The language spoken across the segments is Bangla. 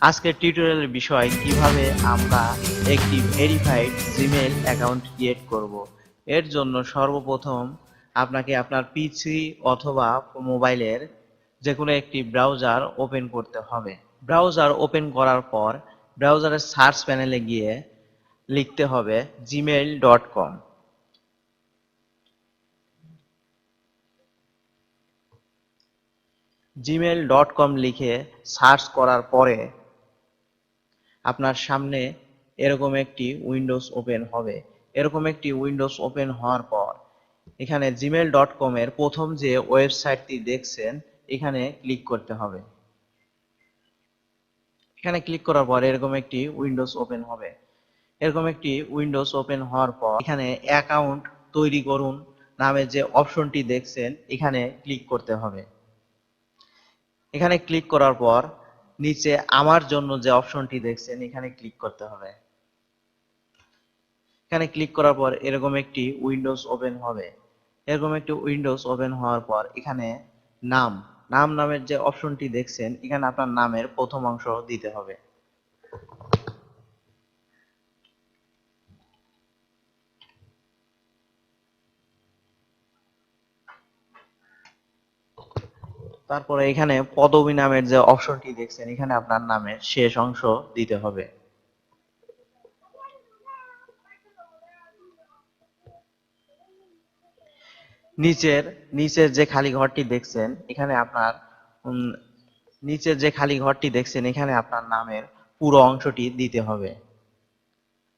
আজকের টিউটোরিয়ালের বিষয় কিভাবে আমরা একটি ভেরিফাইড জিমেইল অ্যাকাউন্ট ক্রিয়েট করব। এর জন্য সর্বপ্রথম আপনাকে আপনার পিসি অথবা মোবাইলের যে কোনো একটি ব্রাউজার ওপেন করতে হবে। ব্রাউজার ওপেন করার পর ব্রাউজারের সার্চ প্যানেলে গিয়ে লিখতে হবে gmail.com। gmail.com লিখে সার্চ করার পরে আপনার সামনে এরকম একটি উইন্ডোজ ওপেন হবে। এরকম একটি উইন্ডোজ ওপেন হওয়ার পর এখানে gmail.com এর প্রথম যে ওয়েবসাইটটি দেখছেন এখানে ক্লিক করতে হবে। এখানে ক্লিক করার পর এরকম একটি উইন্ডোজ ওপেন হবে। এরকম একটি উইন্ডোজ ওপেন হওয়ার পর এখানে অ্যাকাউন্ট তৈরি করুন নামে যে অপশনটি দেখছেন এখানে ক্লিক করতে হবে। এখানে ক্লিক করার পর নিচে আমার জন্য যে অপশনটি দেখছেন এখানে ক্লিক করতে হবে। এখানে ক্লিক করার পর এরকম একটি উইন্ডোজ ওপেন হবে। এরকম একটি উইন্ডোজ ওপেন হওয়ার পর এখানে নাম নাম নামের যে অপশনটি দেখছেন এখানে আপনার নামের প্রথম অংশ দিতে হবে। তারপরে এখানে পদবী নামের যে অপশনটি দেখছেন এখানে আপনার নামের শেষ অংশ দিতে হবে। নিচের নিচের যে খালি ঘরটি দেখছেন এখানে আপনার উম, নিচের যে খালি ঘরটি দেখছেন এখানে আপনার নামের পুরো অংশটি দিতে হবে,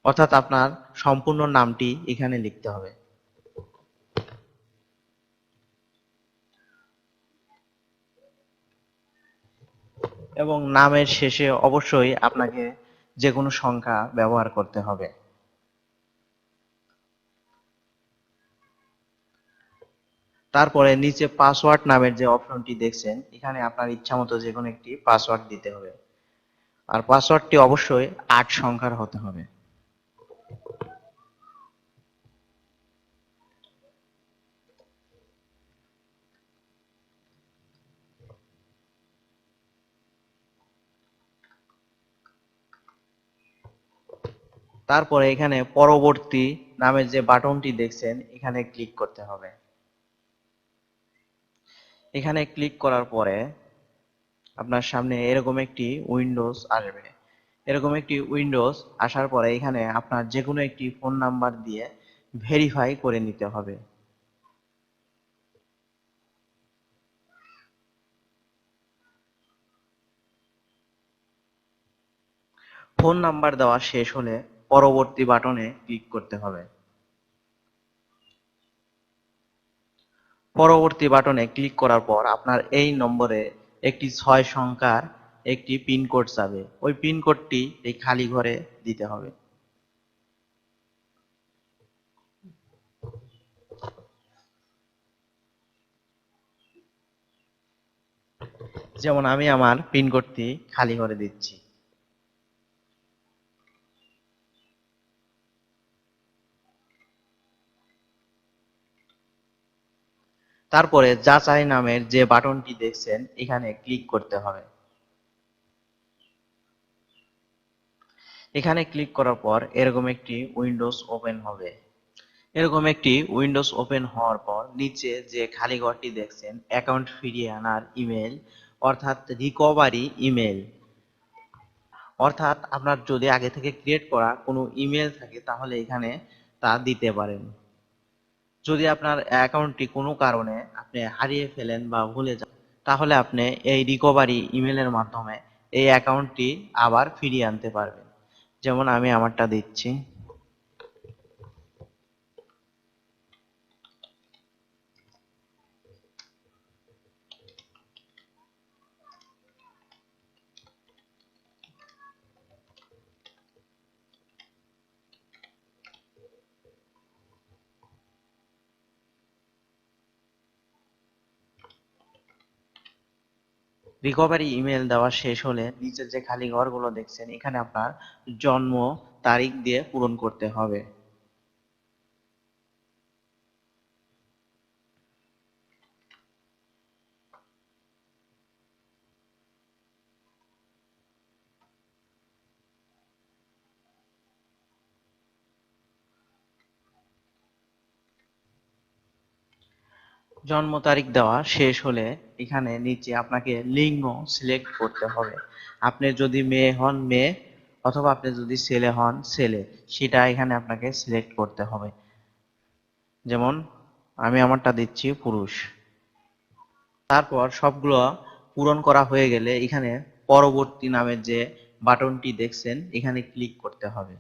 অর্থাৎ আপনার সম্পূর্ণ নামটি এখানে লিখতে হবে। এবং নামের শেষে অবশ্যই আপনাকে যে কোনো সংখ্যা ব্যবহার করতে হবে। তারপরে নিচে পাসওয়ার্ড নামের যে অপশনটি দেখছেন এখানে আপনার ইচ্ছামতো যে কোনো একটি পাসওয়ার্ড দিতে হবে, আর পাসওয়ার্ডটি অবশ্যই ৮ সংখ্যার হতে হবে। তারপরে এখানে পরবর্তী নামের যে বাটনটি দেখছেন এখানে ক্লিক করতে হবে। এখানে ক্লিক করার পরে আপনার সামনে এরকম একটি উইন্ডোজ আসবে। এরকম একটি উইন্ডোজ আসার পরে এখানে আপনার যে কোনো একটি ফোন নাম্বার দিয়ে ভেরিফাই করে নিতে হবে। ফোন নাম্বার দেওয়া শেষ হলে পরবর্তী বাটনে ক্লিক করতে হবে। পরবর্তী বাটনে ক্লিক করার পর আপনার এই নম্বরে একটি ৬ সংখ্যার একটি পিনকোড যাবে। ওই পিনকোডটি এই খালি ঘরে দিতে হবে। যেমন আমি আমার পিনকোডটি খালি ঘরে দিচ্ছি। তারপরে যাচাই নামের যে বাটনটি দেখছেন এখানে ক্লিক করতে হবে। এখানে ক্লিক করার পর এরকম একটি উইন্ডোজ ওপেন হবে। এরকম একটি উইন্ডোজ ওপেন হওয়ার পর নিচে যে খালি ঘরটি দেখছেন অ্যাকাউন্ট ফিরিয়ে আনার ইমেল, অর্থাৎ রিকভারি ইমেল, অর্থাৎ আপনার যদি আগে থেকে ক্রিয়েট করা কোনো ইমেল থাকে তাহলে এখানে তা দিতে পারেন। যদি আপনার অ্যাকাউন্টটি কোনো কারণে আপনি হারিয়ে ফেলেন বা ভুলে যান তাহলে আপনি এই রিকভারি ইমেলের মাধ্যমে এই অ্যাকাউন্টটি আবার ফিরিয়ে আনতে পারবেন। যেমন আমি আমারটা দিচ্ছি। রিকভারি ইমেল দেওয়া শেষ হলে নিচের যে খালি ঘরগুলো দেখছেন এখানে আপনার জন্ম তারিখ দিয়ে পূরণ করতে হবে। জন্ম তারিখ দেওয়া শেষ হলে এখানে নিচে আপনাকে লিঙ্গ সিলেক্ট করতে হবে। আপনি যদি মেয়ে হন মেয়ে, অথবা আপনি যদি ছেলে হন ছেলে, সেটা এখানে আপনাকে সিলেক্ট করতে হবে। যেমন আমি আমারটা দিচ্ছি পুরুষ। তারপর সবগুলো পূরণ করা হয়ে গেলে এখানে পরবর্তী নামের যে বাটনটি দেখছেন এখানে ক্লিক করতে হবে।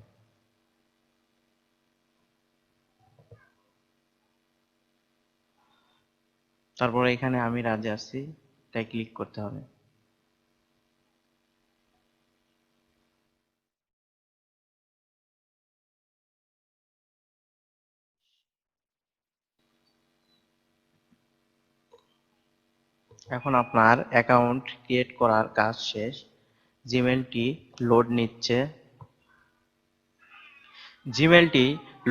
তারপরে এখানে আমি রাজি আছি তাই ক্লিক করতে হবে। এখন আপনার অ্যাকাউন্ট ক্রিয়েট করার কাজ শেষ। জিমেলটি লোড নিচ্ছে। জিমেলটি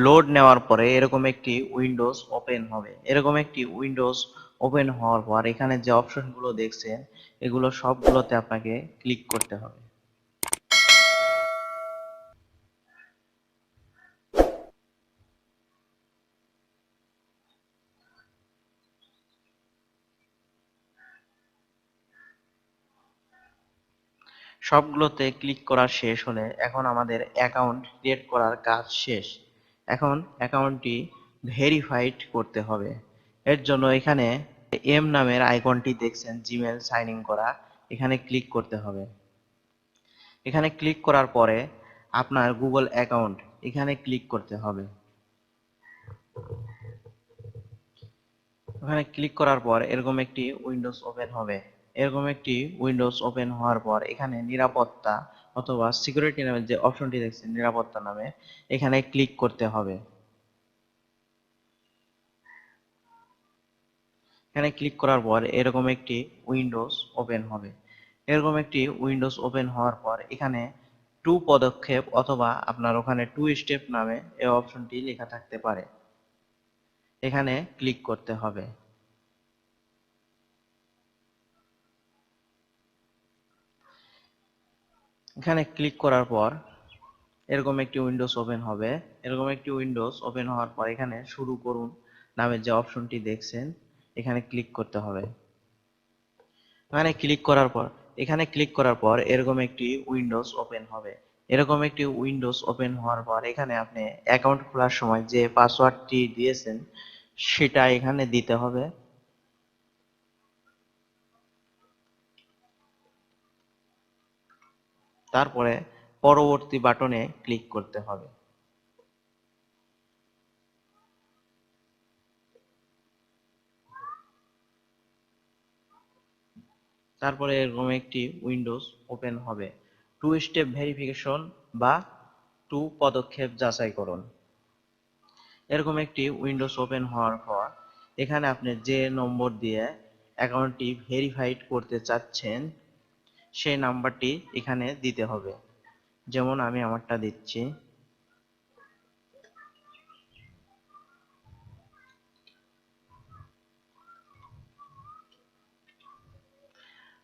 লোড নেওয়ার পরে এরকম একটি উইন্ডোজ ওপেন হবে। এরকম একটি উইন্ডোজ ওপেন হওয়ার পর এখানে যে অপশনগুলো দেখছেন এগুলো সবগুলোতে আপনাকে ক্লিক করতে হবে। সবগুলোতে ক্লিক করা শেষ হলে এখন আমাদের অ্যাকাউন্ট ক্রিয়েট করার কাজ শেষ। এখন অ্যাকাউন্টটি ভেরিফাইড করতে হবে। এর জন্য এখানে এম নামের আইকনটি দেখছেন জিমেল সাইন ইন করা, এখানে ক্লিক করতে হবে। এখানে ক্লিক করার পরে আপনার গুগল অ্যাকাউন্ট এখানে ক্লিক করতে হবে। ওখানে ক্লিক করার পর এরকম একটি উইন্ডোজ ওপেন হবে। এরকম একটি উইন্ডোজ ওপেন হওয়ার পর এখানে নিরাপত্তা অথবা সিকিউরিটি নামের যে অপশনটি দেখছেন নিরাপত্তা নামে, এখানে ক্লিক করতে হবে। এখানে ক্লিক করার পর এরকম একটি উইন্ডোজ ওপেন হবে। এরকম একটি উইন্ডোজ ওপেন হওয়ার পর এখানে টু পদক্ষেপ অথবা আপনার ওখানে টু স্টেপ নামে এই অপশনটি লেখা থাকতে পারে, এখানে ক্লিক করতে হবে। এখানে ক্লিক করার পর এরকম একটি উইন্ডোজ ওপেন হবে। এরকম একটি উইন্ডোজ ওপেন হওয়ার পর এখানে শুরু করুন নামের যে অপশনটি দেখছেন এখানে ক্লিক করতে হবে। এখানে ক্লিক করার পর এরকম একটি উইন্ডোজ ওপেন হবে। এরকম একটি উইন্ডোজ ওপেন হওয়ার পর এখানে আপনি অ্যাকাউন্ট খোলার সময় যে পাসওয়ার্ডটি দিয়েছেন সেটা এখানে দিতে হবে। তারপরে পরবর্তী বাটনে ক্লিক করতে হবে। তারপরে এরকম একটি উইন্ডোজ ওপেন হবে। টু স্টেপ ভেরিফিকেশন বা টু পদক্ষেপ যাচাইকরণ। এরকম একটি উইন্ডোজ ওপেন হওয়ার পর এখানে আপনি যে নম্বর দিয়ে অ্যাকাউন্টটি ভেরিফাইড করতে চাচ্ছেন সেই নাম্বারটি এখানে দিতে হবে। যেমন আমি আমারটা দিচ্ছি।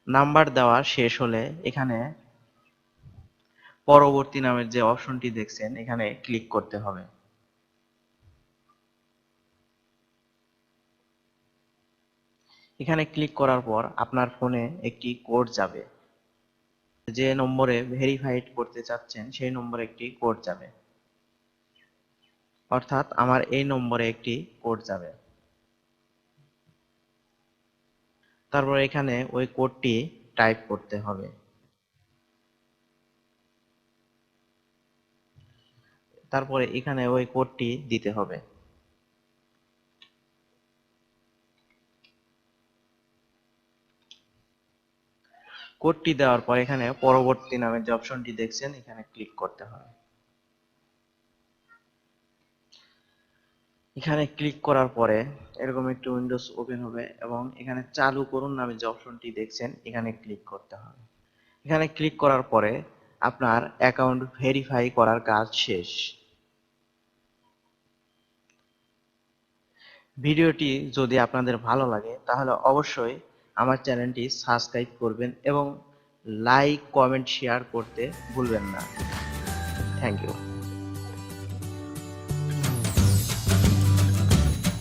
নাম্বার দেওয়া শেষ হলে এখানে পরবর্তী নামের যে অপশনটি দেখছেন এখানে ক্লিক করতে হবে। এখানে ক্লিক করার পর আপনার ফোনে একটি কোড যাবে। যে নম্বরে ভেরিফাইড করতে চাচ্ছেন সেই নম্বরে একটি কোড যাবে, অর্থাৎ আমার এই নম্বরে একটি কোড যাবে। তারপর এখানে ওই কোডটি টাইপ করতে হবে। তারপরে এখানে ওই কোডটি দিতে হবে। কোডটি দেওয়ার পর এখানে পরবর্তী নামের যে অপশনটি দেখছেন এখানে ক্লিক করতে হবে। এখানে ক্লিক করার পরে এরকম একটি উইন্ডোজ ওপেন হবে এবং এখানে চালু করুন নামে যে অপশনটি দেখছেন এখানে ক্লিক করতে হবে। এখানে ক্লিক করার পরে আপনার অ্যাকাউন্ট ভেরিফাই করার কাজ শেষ। ভিডিওটি যদি আপনাদের ভালো লাগে তাহলে অবশ্যই আমার চ্যানেলটি সাবস্ক্রাইব করবেন এবং লাইক কমেন্ট শেয়ার করতে ভুলবেন না। Thank you.